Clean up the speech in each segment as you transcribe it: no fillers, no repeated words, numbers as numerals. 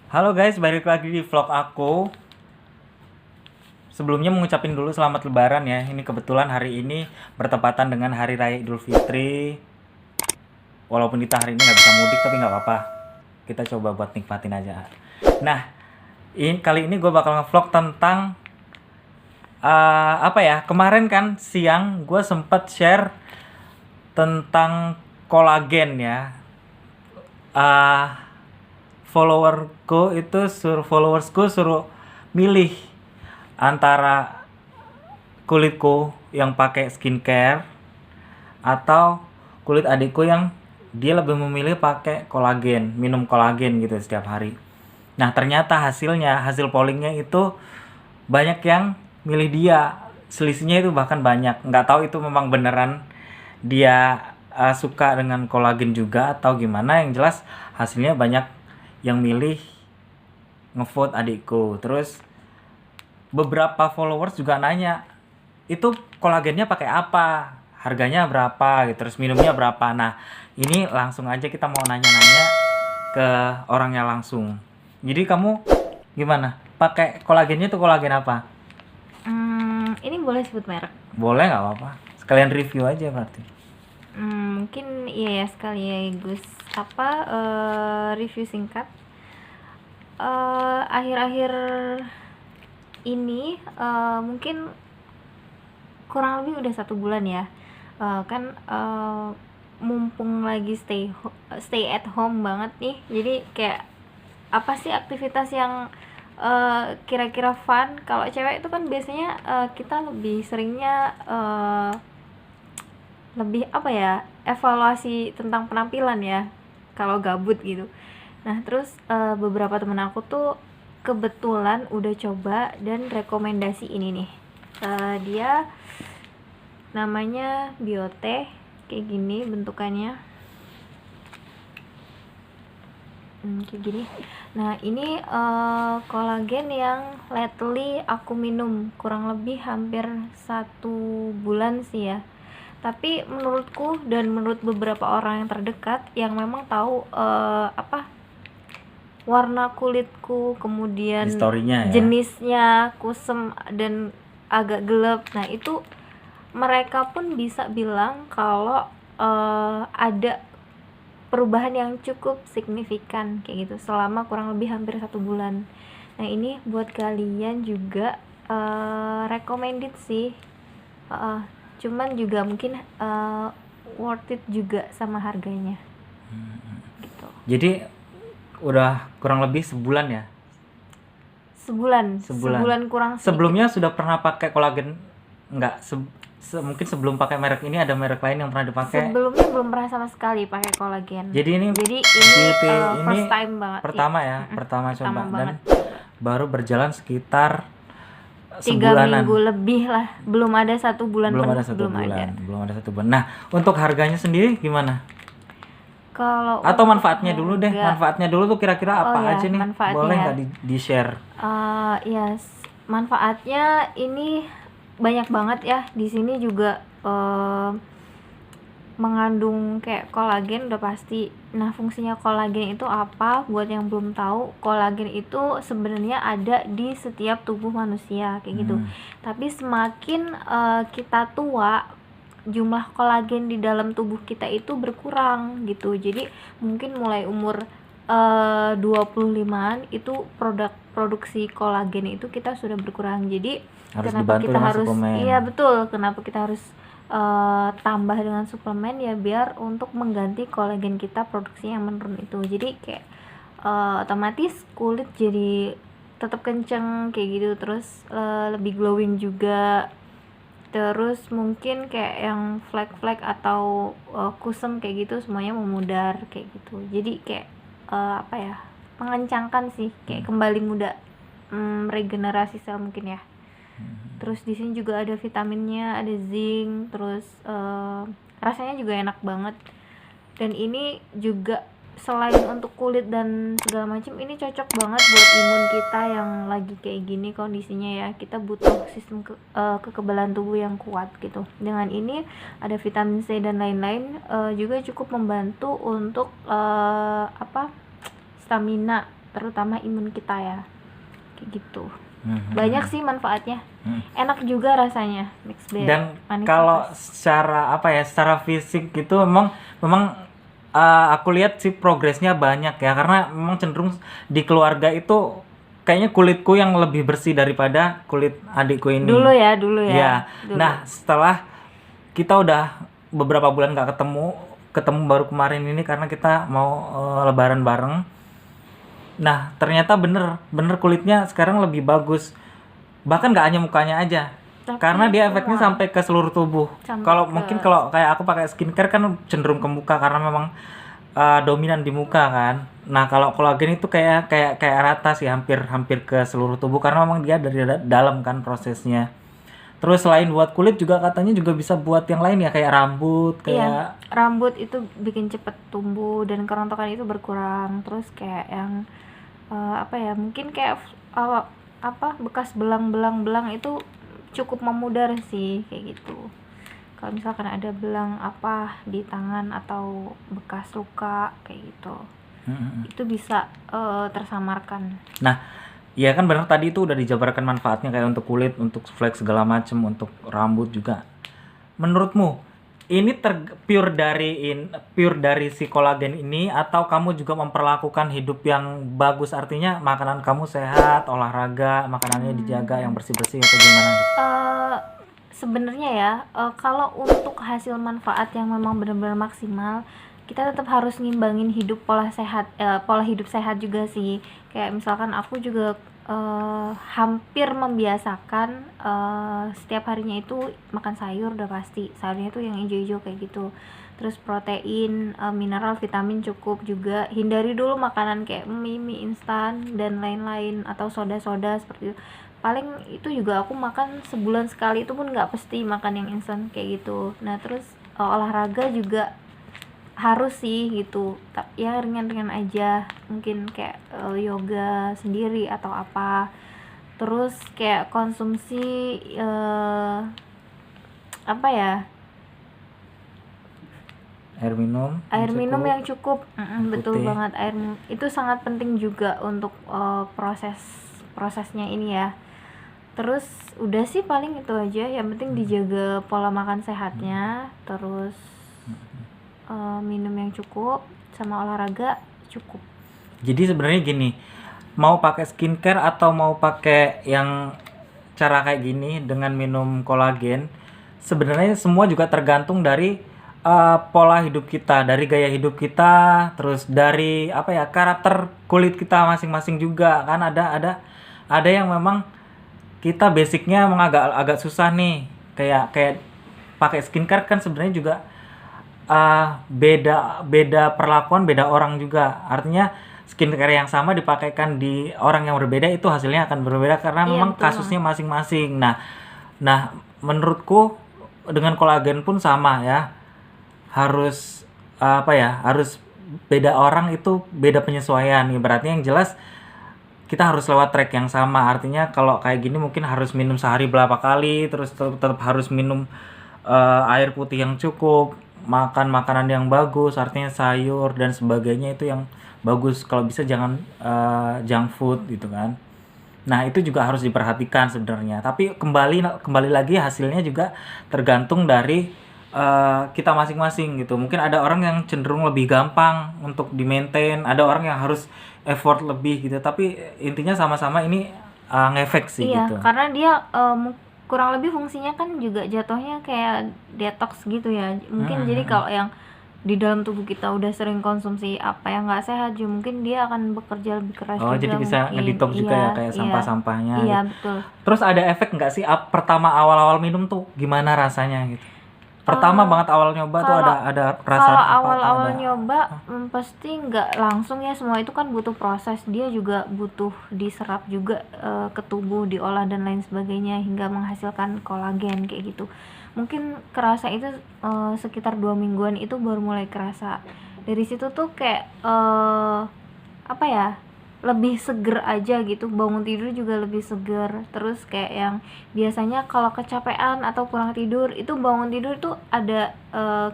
Halo guys, balik lagi di vlog aku. Sebelumnya mengucapin dulu selamat lebaran ya. Ini kebetulan hari ini bertepatan dengan Hari Raya Idul Fitri. Walaupun kita hari ini nggak bisa mudik, tapi nggak apa-apa. Kita coba buat nikmatin aja. Nah, kali ini gue bakal ngevlog tentang apa ya? Kemarin kan siang gue sempet share tentang kolagen ya. Eh, followersku suruh milih antara kulitku yang pakai skincare atau kulit adikku yang dia lebih memilih pakai kolagen, minum kolagen gitu setiap hari. Nah, ternyata hasil pollingnya itu banyak yang milih dia. Selisihnya itu bahkan banyak. Nggak tahu itu memang beneran dia suka dengan kolagen juga atau gimana. Yang jelas hasilnya banyak yang milih ngevote adikku. Terus beberapa followers juga nanya, itu kolagennya pakai apa, harganya berapa gitu, terus minumnya berapa. Nah, ini langsung aja kita mau nanya-nanya ke orangnya langsung. Jadi kamu gimana, pakai kolagennya tuh kolagen apa? Ini boleh sebut merek? Boleh, nggak apa-apa, sekalian review aja berarti. Mungkin iya ya sekaligus review singkat. Akhir-akhir ini mungkin kurang lebih udah 1 bulan ya. Mumpung lagi stay at home banget nih. Jadi kayak apa sih aktivitas yang kira-kira fun? Kalau cewek itu kan biasanya kita lebih seringnya lebih apa ya, evaluasi tentang penampilan ya kalau gabut gitu. Nah terus beberapa temen aku tuh kebetulan udah coba dan rekomendasi ini nih. Dia namanya Biote, kayak gini bentukannya. Kayak gini. Nah ini kolagen yang lately aku minum kurang lebih hampir 1 bulan sih ya. Tapi menurutku dan menurut beberapa orang yang terdekat yang memang tahu warna kulitku, kemudian Di story-nya ya. jenisnya kusem dan agak gelap. Nah itu mereka pun bisa bilang kalau ada perubahan yang cukup signifikan kayak gitu selama kurang lebih hampir 1 bulan. Nah ini buat kalian juga recommended sih. Cuman juga mungkin worth it juga sama harganya gitu. Jadi udah kurang lebih sebulan ya. Sebulan kurang sedikit. Sebelumnya sudah pernah pakai kolagen nggak? Mungkin sebelum pakai merek ini ada merek lain yang pernah dipakai? Sebelumnya belum pernah sama sekali pakai kolagen. Jadi ini first time banget. pertama ya, pertama coba dan banget. baru berjalan sekitar 3 sebulanan. minggu lebih lah, belum ada 1 bulan Belum penuh, ada satu belum bulan, ada. belum ada 1 bulan. Nah, untuk harganya sendiri gimana? Kalau Atau untuk manfaatnya dulu deh, harga- manfaatnya dulu tuh kira-kira apa ya, aja nih? manfaatnya. Boleh nggak di share? Manfaatnya ini banyak banget ya. Di sini juga mengandung kayak kolagen udah pasti. Nah fungsinya kolagen itu apa? Buat yang belum tahu, kolagen itu sebenarnya ada di setiap tubuh manusia kayak gitu. Tapi semakin kita tua, jumlah kolagen di dalam tubuh kita itu berkurang gitu. Jadi mungkin mulai umur 25-an itu produksi kolagen itu kita sudah berkurang. Jadi Harus kenapa dibantu kita dengan harus suplemen. iya betul, kenapa kita harus tambah dengan suplemen ya biar untuk mengganti kolagen kita produksi yang menurun itu. Jadi kayak otomatis kulit jadi tetap kenceng kayak gitu, terus lebih glowing juga. Terus mungkin kayak yang flek-flek atau kusem kayak gitu semuanya memudar kayak gitu. Jadi kayak mengencangkan sih, kayak kembali muda, regenerasi sel mungkin ya. Terus di sini juga ada vitaminnya, ada zinc, terus rasanya juga enak banget. Dan ini juga selain untuk kulit dan segala macam, ini cocok banget buat imun kita yang lagi kayak gini kondisinya ya. Kita butuh sistem kekebalan tubuh yang kuat gitu. Dengan ini ada vitamin C dan lain-lain, juga cukup membantu untuk stamina terutama imun kita ya, kayak gitu. Mhm. Banyak sih manfaatnya, Mhm. enak juga rasanya mixed berry. Dan manis kalau manis. secara fisik gitu memang memang aku lihat sih progresnya banyak ya, karena memang cenderung di keluarga itu kayaknya kulitku yang lebih bersih daripada kulit adikku ini. Dulu ya Iya. dulu. Nah, setelah kita udah beberapa bulan nggak ketemu baru kemarin ini karena kita mau lebaran bareng. Nah, ternyata bener kulitnya sekarang lebih bagus. Bahkan nggak hanya mukanya aja. Tapi Karena dia efeknya semua. sampai ke seluruh tubuh. Sampai Kalau ke- mungkin kalau kayak aku pakai skincare kan cenderung ke muka karena memang dominan di muka kan. Nah, kalau kolagen itu kayak rata sih, hampir ke seluruh tubuh karena memang dia dari dalam kan prosesnya. Terus selain buat kulit juga katanya juga bisa buat yang lain ya, kayak rambut, Iya, kayak rambut itu bikin cepet tumbuh dan kerontokan itu berkurang. Terus kayak yang apa ya, mungkin kayak bekas belang itu cukup memudar sih, kayak gitu. Kalau misalkan ada belang apa di tangan atau bekas luka kayak gitu, itu bisa tersamarkan. Nah, iya kan benar tadi itu udah dijabarkan manfaatnya kayak untuk kulit, untuk flek segala macem, untuk rambut juga. Menurutmu ini pure dari si kolagen ini atau kamu juga memperlakukan hidup yang bagus, artinya makanan kamu sehat, olahraga, makanannya dijaga yang bersih-bersih atau gimana? Sebenarnya ya, kalau untuk hasil manfaat yang memang benar-benar maksimal, kita tetap harus ngimbangin pola hidup sehat juga sih. Kayak misalkan aku juga hampir membiasakan setiap harinya itu makan sayur, udah pasti sayurnya itu yang hijau-hijau kayak gitu. Terus protein, mineral, vitamin cukup juga. Hindari dulu makanan kayak mie instan dan lain-lain atau soda-soda seperti itu. Paling itu juga aku makan sebulan sekali, itu pun nggak pasti makan yang instan kayak gitu. Nah terus olahraga juga harus sih gitu, ya ringan-ringan aja, mungkin kayak yoga sendiri atau apa. Terus kayak konsumsi apa ya, Air minum minum cukup. yang cukup. Betul putih. banget, itu sangat penting juga untuk prosesnya ini ya. Terus udah sih paling itu aja, yang penting dijaga pola makan sehatnya, terus minum yang cukup sama olahraga cukup. Jadi sebenarnya gini, mau pakai skincare atau mau pakai yang cara kayak gini dengan minum kolagen, sebenarnya semua juga tergantung dari pola hidup kita, dari gaya hidup kita, terus dari apa ya, karakter kulit kita masing-masing juga kan. Ada yang memang kita basicnya emang agak susah nih, kayak pakai skincare kan sebenarnya juga beda perlakuan, beda orang juga. Artinya skincare yang sama dipakaikan di orang yang berbeda itu hasilnya akan berbeda karena Iya, memang betul kasusnya masing-masing. Nah menurutku dengan kolagen pun sama ya, harus harus beda orang itu beda penyesuaian. Ibaratnya yang jelas kita harus lewat track yang sama. Artinya kalau kayak gini mungkin harus minum sehari berapa kali, terus tetap harus minum air putih yang cukup, makan makanan yang bagus, artinya sayur dan sebagainya itu yang bagus. Kalau bisa jangan junk food gitu kan. Nah itu juga harus diperhatikan sebenarnya. Tapi kembali lagi hasilnya juga tergantung dari kita masing-masing gitu. Mungkin ada orang yang cenderung lebih gampang untuk di maintain, ada orang yang harus effort lebih gitu. Tapi intinya sama-sama ini ngefek sih iya, gitu. karena dia kurang lebih fungsinya kan juga jatuhnya kayak detox gitu ya. Mungkin jadi kalau yang di dalam tubuh kita udah sering konsumsi apa yang nggak sehat, juga mungkin dia akan bekerja lebih keras Oh juga. jadi bisa mungkin. ngedetox juga Iya, ya kayak sampah-sampahnya iya gitu. betul. Terus ada efek nggak sih pertama awal-awal minum tuh gimana rasanya gitu? Pertama banget awal nyoba tuh ada perasaan Kalau apa atau awal-awal ada nyoba pasti nggak langsung ya, semua itu kan butuh proses, dia juga butuh diserap juga ke tubuh, diolah dan lain sebagainya hingga menghasilkan kolagen kayak gitu. Mungkin kerasa itu sekitar 2 mingguan itu baru mulai kerasa. Dari situ tuh kayak apa ya, lebih seger aja gitu, bangun tidur juga lebih seger. Terus kayak yang biasanya kalau kecapean atau kurang tidur, itu bangun tidur tuh ada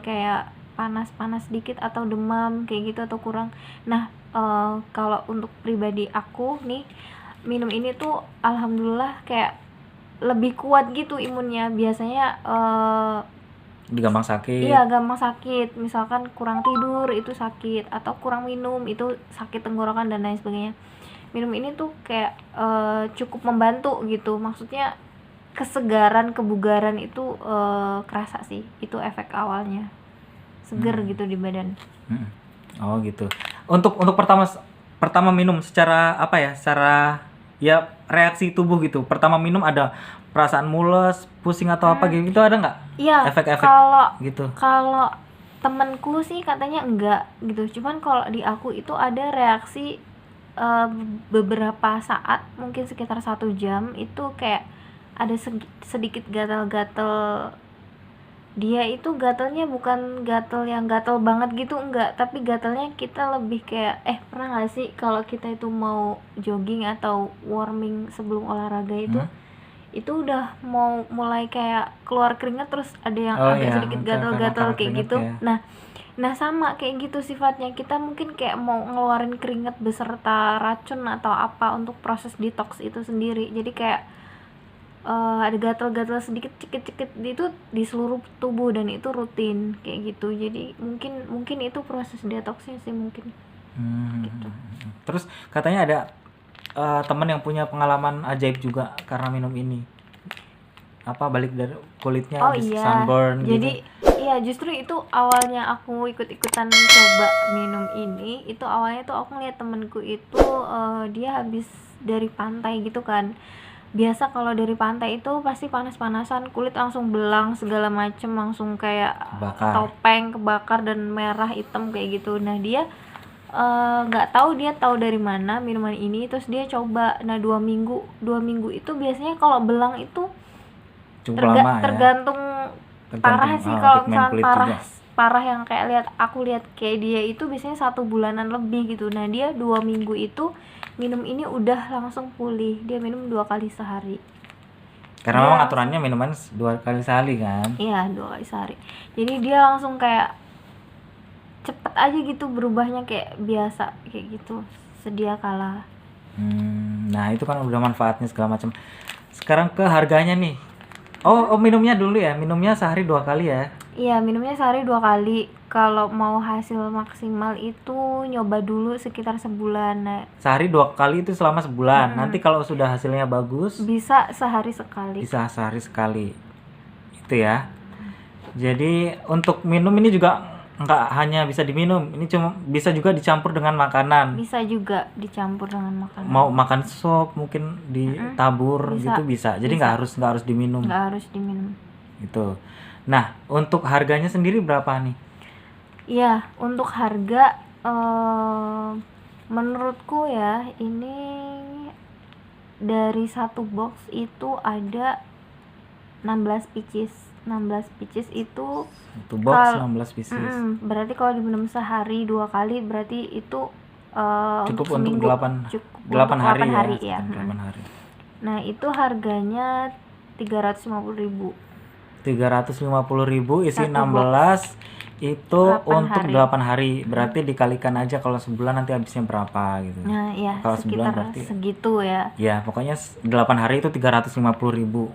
kayak panas-panas dikit atau demam kayak gitu atau kurang. Nah kalau untuk pribadi aku nih, minum ini tuh alhamdulillah kayak lebih kuat gitu imunnya. Biasanya gampang sakit. iya gampang sakit, misalkan kurang tidur itu sakit, atau kurang minum itu sakit tenggorokan dan lain sebagainya. Minum ini tuh kayak cukup membantu gitu, maksudnya kesegaran, kebugaran itu kerasa sih, itu efek awalnya, seger gitu di badan. Oh gitu. Untuk pertama minum secara apa ya? Secara ya reaksi tubuh gitu. Pertama minum ada perasaan mules, pusing atau apa gitu ada nggak? Iya, Efek-efek gitu. kalau temenku sih katanya enggak gitu, cuman kalau di aku itu ada reaksi beberapa saat, mungkin sekitar 1 jam itu kayak ada sedikit gatal-gatal. Dia itu gatalnya bukan gatal yang gatal banget gitu, enggak, tapi gatalnya kita lebih kayak pernah gak sih kalau kita itu mau jogging atau warming sebelum olahraga itu udah mau mulai kayak keluar keringat, terus ada yang agak sedikit gatal-gatal kayak gitu ya. Nah sama kayak gitu sifatnya, kita mungkin kayak mau ngeluarin keringat beserta racun atau apa untuk proses detox itu sendiri. Jadi kayak ada gatal-gatal sedikit cekit-cekit itu di seluruh tubuh, dan itu rutin kayak gitu. Jadi mungkin itu proses detoxnya sih mungkin. Gitu. Terus katanya ada teman yang punya pengalaman ajaib juga karena minum ini. Apa balik dari kulitnya sunburn jadi gitu. Iya, justru itu awalnya aku ikut-ikutan coba minum ini. Itu awalnya tuh aku ngeliat temenku itu dia habis dari pantai gitu kan. Biasa kalau dari pantai itu pasti panas-panasan, kulit langsung belang segala macem, langsung kayak topeng, kebakar dan merah hitam kayak gitu. Nah dia nggak tahu, dia tahu dari mana minuman ini, terus dia coba. Nah 2 minggu itu biasanya kalau belang itu tergantung parah sih. Kalau misalnya parah yang kayak aku lihat kayak dia itu biasanya 1 bulanan lebih gitu. Nah dia 2 minggu itu minum ini udah langsung pulih. Dia minum 2 kali sehari. Karena memang aturannya minuman 2 kali sehari kan? Iya, 2 kali sehari. Jadi dia langsung kayak cepet aja gitu berubahnya, kayak biasa kayak gitu sedia kala. Nah itu kan udah manfaatnya segala macam. Sekarang ke harganya nih. Oh minumnya dulu ya, minumnya sehari 2 kali ya? Iya, minumnya sehari 2 kali. Kalau mau hasil maksimal itu nyoba dulu sekitar sebulan. Nah, sehari 2 kali itu selama sebulan. Nanti kalau sudah hasilnya bagus bisa sehari sekali. Bisa sehari sekali. Itu ya. Jadi untuk minum ini juga nggak hanya bisa diminum, ini cuma bisa juga dicampur dengan makanan. Bisa juga dicampur dengan makanan. Mau makan sop mungkin ditabur gitu bisa. Jadi nggak harus diminum. Nggak harus diminum. Itu. Nah untuk harganya sendiri berapa nih? Iya, untuk harga menurutku ya ini dari 1 box itu ada 16 pieces. 16 pieces itu 1 box 16 pieces. Berarti kalau diminum sehari 2 kali berarti itu cukup untuk seminggu, 8 hari ya. 8 hari. Nah, itu harganya 350.000. 350.000 isi 16 itu untuk 8 hari. Berarti dikalikan aja kalau sebulan nanti habisnya berapa gitu. Nah, ya kalau sekitar berarti segitu ya. Ya, pokoknya 8 hari itu 350.000.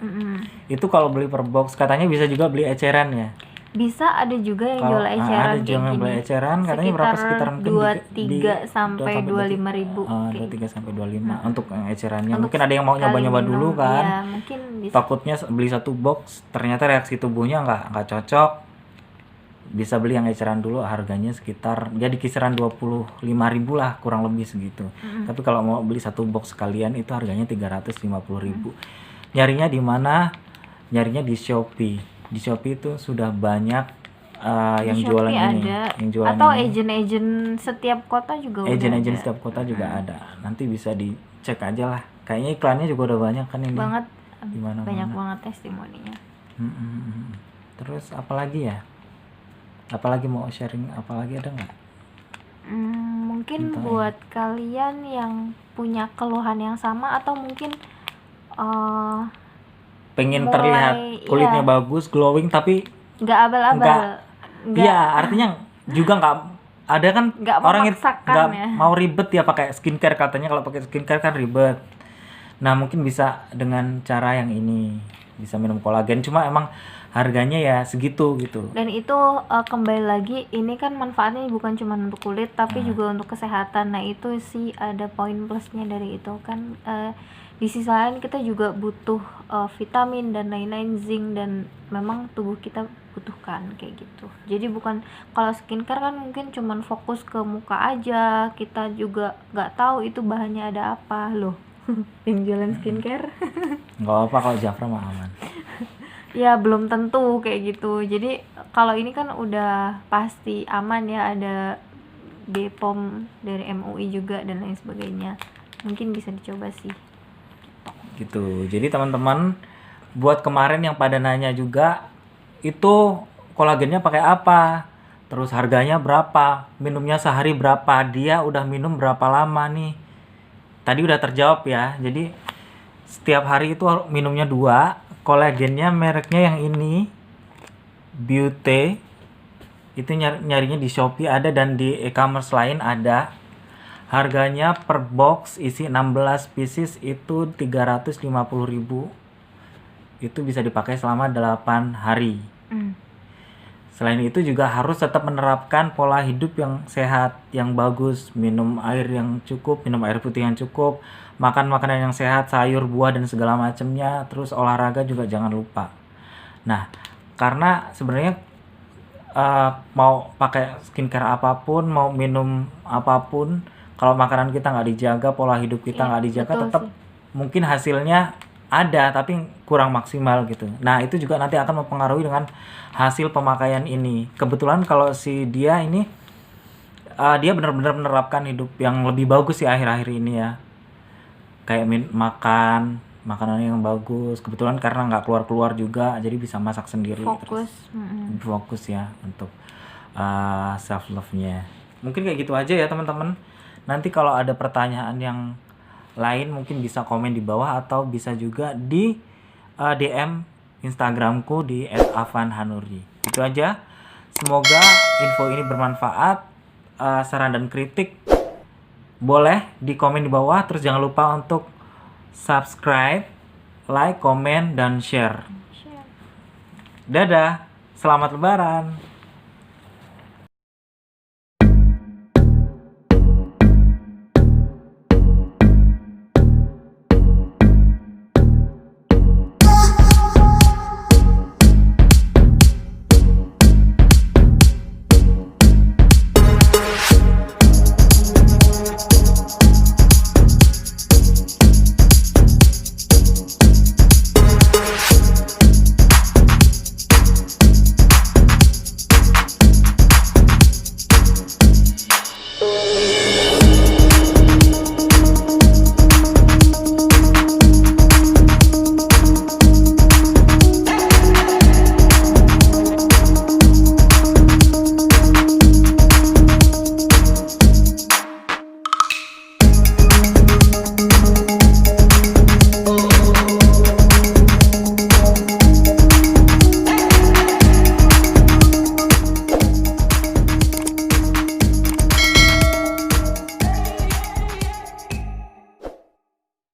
Itu kalau beli per box. Katanya bisa juga beli eceran ya. Bisa, ada juga yang jual eceran ada juga yang beli eceran, katanya berapa sekitar mungkin 23 sampai 25.000. 23 sampai 25 untuk ecerannya. Mungkin ada yang mau nyoba-nyoba dulu kan. Ya, mungkin bisa. Takutnya beli 1 box ternyata reaksi tubuhnya nggak cocok. Bisa beli yang eceran dulu, harganya sekitar ya di kisaran 25.000 lah, kurang lebih segitu. Tapi kalau mau beli 1 box sekalian itu harganya 350.000. Nyarinya di mana? Nyarinya di Shopee. Di Shopee itu sudah banyak yang jualan ini, yang jualan atau ini. agen-agen setiap kota juga Agen-agen setiap kota juga ada. Nanti bisa dicek aja lah. Kayaknya iklannya juga udah banyak kan ini. Banget. Dimana-mana. Banyak banget testimoninya. Terus apalagi ya? Apalagi mau sharing, apalagi ada nggak? Mungkin buat kalian yang punya keluhan yang sama, atau mungkin pengen terlihat kulitnya bagus, glowing tapi nggak abal-abal. Iya, artinya juga nggak ada kan Nggak orang yang memaksakan nggak ya. mau ribet ya pakai skincare, katanya kalau pakai skincare kan ribet. Nah mungkin bisa dengan cara yang ini, bisa minum kolagen, cuma emang harganya ya segitu gitu. Dan itu kembali lagi, ini kan manfaatnya bukan cuma untuk kulit tapi juga untuk kesehatan. Nah itu sih ada poin plusnya dari itu kan. Di sisi lain kita juga butuh vitamin dan lain-lain, zinc, dan memang tubuh kita butuhkan kayak gitu. Jadi bukan, kalau skincare kan mungkin cuman fokus ke muka aja, kita juga nggak tahu itu bahannya ada apa loh. Yang jualan skincare Nggak apa kalau Jafra mah aman. ya belum tentu kayak gitu. Jadi kalau ini kan udah pasti aman ya, ada BPOM dari MUI juga dan lain sebagainya, mungkin bisa dicoba sih. Gitu. Jadi teman-teman, buat kemarin yang pada nanya juga, itu kolagennya pakai apa? Terus harganya berapa? Minumnya sehari berapa? Dia udah minum berapa lama nih? Tadi udah terjawab ya. Jadi setiap hari itu minumnya 2. Kolagennya mereknya yang ini, Beauty. Itu nyarinya di Shopee ada dan di e-commerce lain ada. Harganya per box isi 16 pieces itu 350.000. Itu bisa dipakai selama 8 hari. Selain itu juga harus tetap menerapkan pola hidup yang sehat, yang bagus, minum air yang cukup, minum air putih yang cukup, makan makanan yang sehat, sayur, buah dan segala macamnya, terus olahraga juga jangan lupa. Nah, karena sebenarnya mau pakai skincare apapun, mau minum apapun, kalau makanan kita nggak dijaga, pola hidup kita Iya, nggak dijaga, betul tetap sih. mungkin hasilnya ada tapi kurang maksimal gitu. Nah itu juga nanti akan mempengaruhi dengan hasil pemakaian ini. Kebetulan kalau si dia ini dia benar-benar menerapkan hidup yang lebih bagus sih akhir-akhir ini ya. Kayak makan makanan yang bagus. Kebetulan karena nggak keluar-keluar juga, jadi bisa masak sendiri. Fokus. Terus fokus ya untuk self love-nya. Mungkin kayak gitu aja ya teman-teman. Nanti kalau ada pertanyaan yang lain mungkin bisa komen di bawah atau bisa juga di DM Instagramku di @avanhanuri. Itu aja. Semoga info ini bermanfaat. Saran dan kritik boleh di komen di bawah. Terus jangan lupa untuk subscribe, like, komen, dan share. Dadah. Selamat Lebaran.